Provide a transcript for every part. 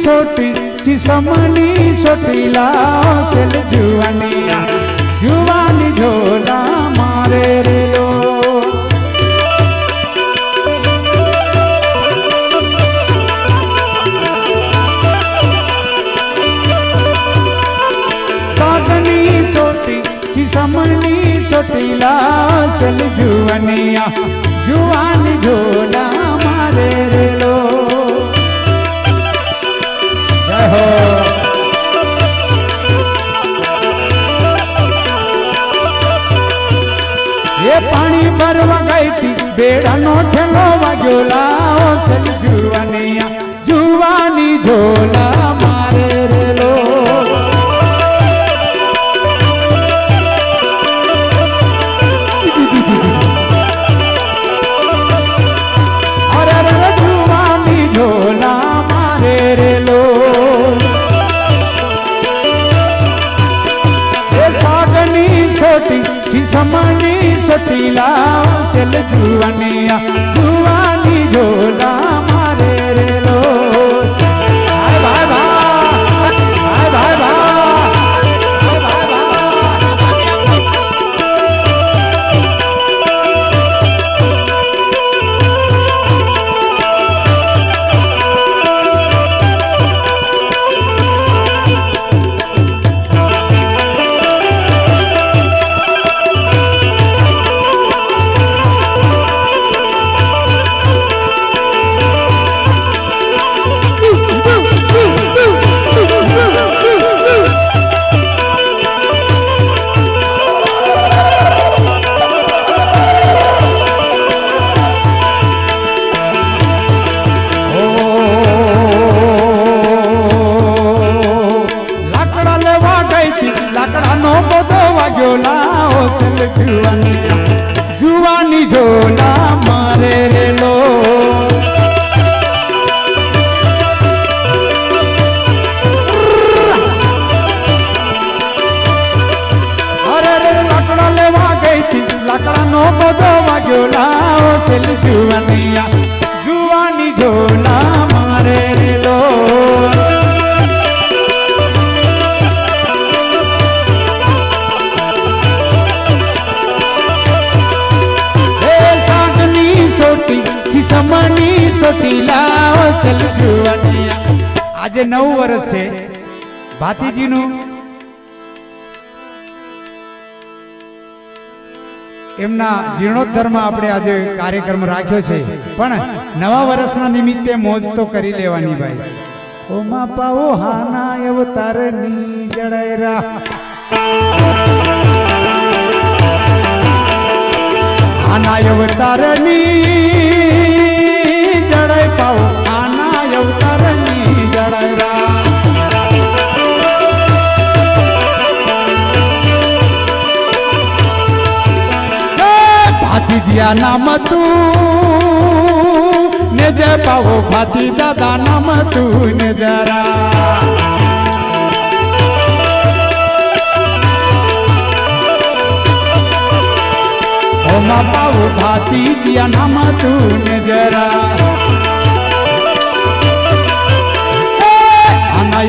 सोटी शीशमनी सोटीला cell जुवानिया जुवानी झोला मारे रे लो सागनी सोटी शीशमनी सोटीला सेल जुवानिया जुवानी झोला मारे रे लो ये पानी भरवा गई थी बेड़ा नो ठेलो वाग्यो लाओ सल जुवानिया जुवानी झोला मारे रे लो अरे रे जुवानी झोला मारे रे लो सागनी सोटी शीशमनी सोटीला सेल जुवानिया जुवानी झोला मारे रे लो भाई भाई भाई भाई भाई जुवानी झोला मारे रे लो अरे रे लकड़ा लेवा गई थी लकड़ा नो बदो वाग्योला सेल जुवानिया जुवानी झोला मारे रे लो शीशमनी सोटीला सेल जुवानिया आज 9 वर्ष છે ભાતીજીનું એમના જીર્ણોદ્ધારમાં આપણે આજે કાર્યક્રમ રાખ્યો છે પણ નવા વર્ષના નિમિત્તે મોજ તો કરી લેવાની ભાઈ ઓ મા પાઓ હાના અવતારની જડાયરા આના અવતારની जड़ाई पाओ आना अवतारनी जड़ाईरा भाती जिया नाम तू ने जय पाओ भाती दादा नाम तू ने जरा ओ मा पाओ भाती जिया नाम तू ने जरा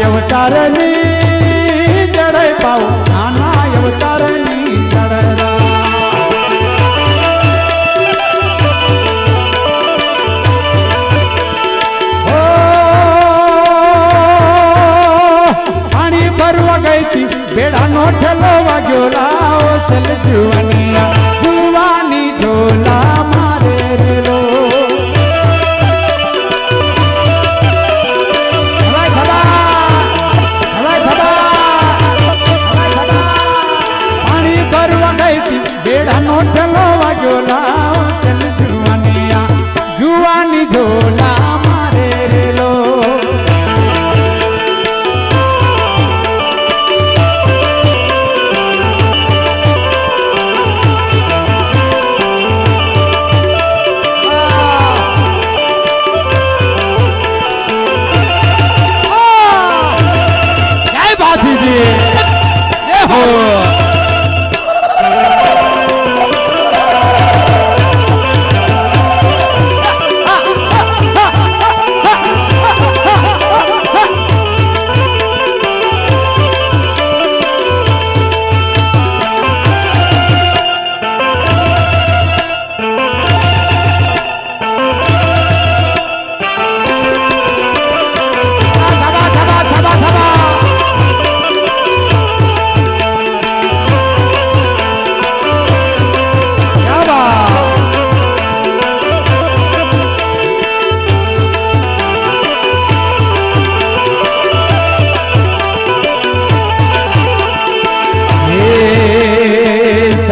अवतारनी जड़ाई पाओ आना अवतारनी जड़रा ओ पानी भरवा गई थी बेड़ा नो ठेलो वाग्यो लाओ सल जुवानिया जुवानी झोला मारे रे लो बेड़ा नो ठेलो वाग्यो लाओ सल जुवानिया जुवानी झोला मारे रे लो जय भाती जी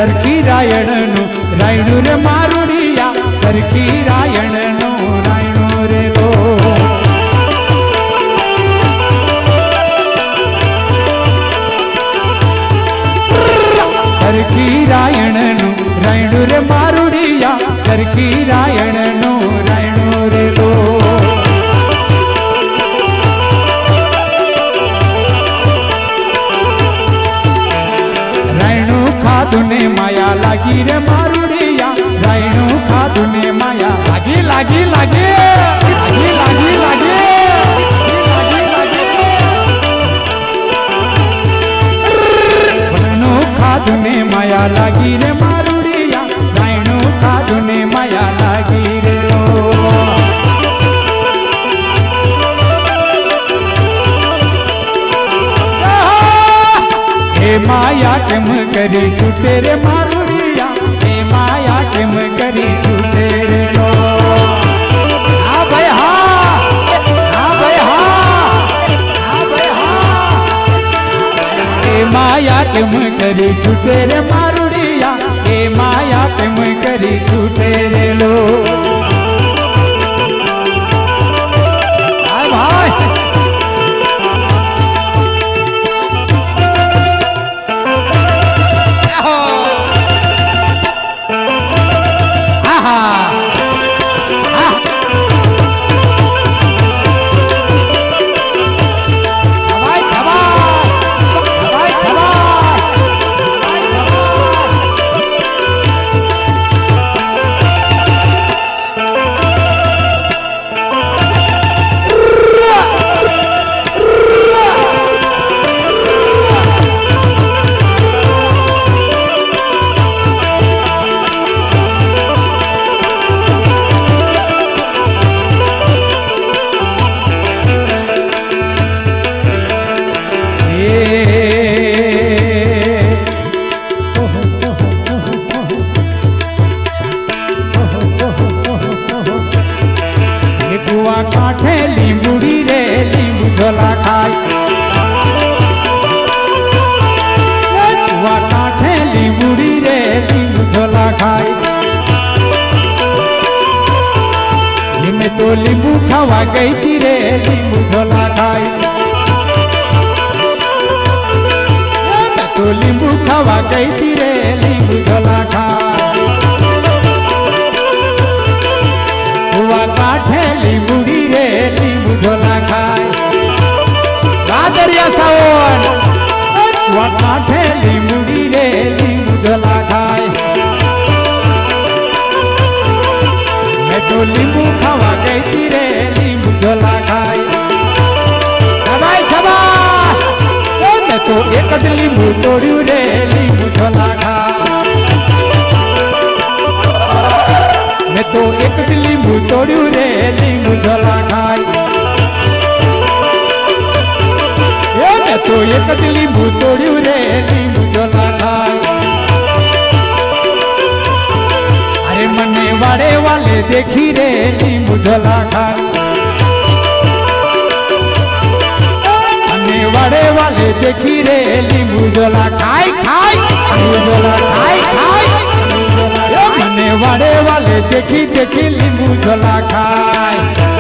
સરખી રાયણનું રાયણું રે મારુડિયા સરખી રાયણનું રાયણું રે લો સરખી રાયણનું રાયણું રે મારુડિયા સરખી રાયણનું રાયણું રે લો રાયણું ખાધું ને માયા લાગી રે મારુડિયા રાયણું ખાધું ને માયા લાગી લાગી લાગી લાગી લાગી લાગી ખાધું ને માયા લાગી રે મારુડિયા રાયણું ખાધું ને માયા લાગી રે હે માયા કેમ કરી છૂટે રે મારુડિયા હે માયા કેમ કરી છૂટે રે લો હા ભાઈ હા હા ભાઈ હા હા ભાઈ હા હે માયા કેમ કરી છૂટે રે મારુડિયા હે માયા કેમ કરી છૂટે રે લો હા ભાઈ काठे लींबूड़ी रे लींबू झोला खाई काठे लींबूड़ी रे लींबू झोला खाई मैं तो लींबू खावा गई थी रे लींबू झोला खाई मैं तो लींबू खावा गई थी रे लींबू झोला खाई काठे लींबूड़ी रे लींबू झोला खाए रादरिया सावन काठे लींबूड़ी रे लींबू झोला खाए मैं तो लींबू खावा गई थी रे लींबू झोला खाए भाई सभा मैं तो एक लींबू तोड़ू रे लींबू झोला खाए मैं तो एक लींबू तोड़ू रे लींबू झोला खाई मैं तो एक लींबू तोड़ू रे लींबू झोला खाई अरे मने वाड़े वाले देखी रे लींबू झोला खाई मने वाड़े वाले देखी रे लींबू झोला खाई खाई लींबू झोला खाई खाई मने वाड़े वाले देखी देखी लींबू झोला खाए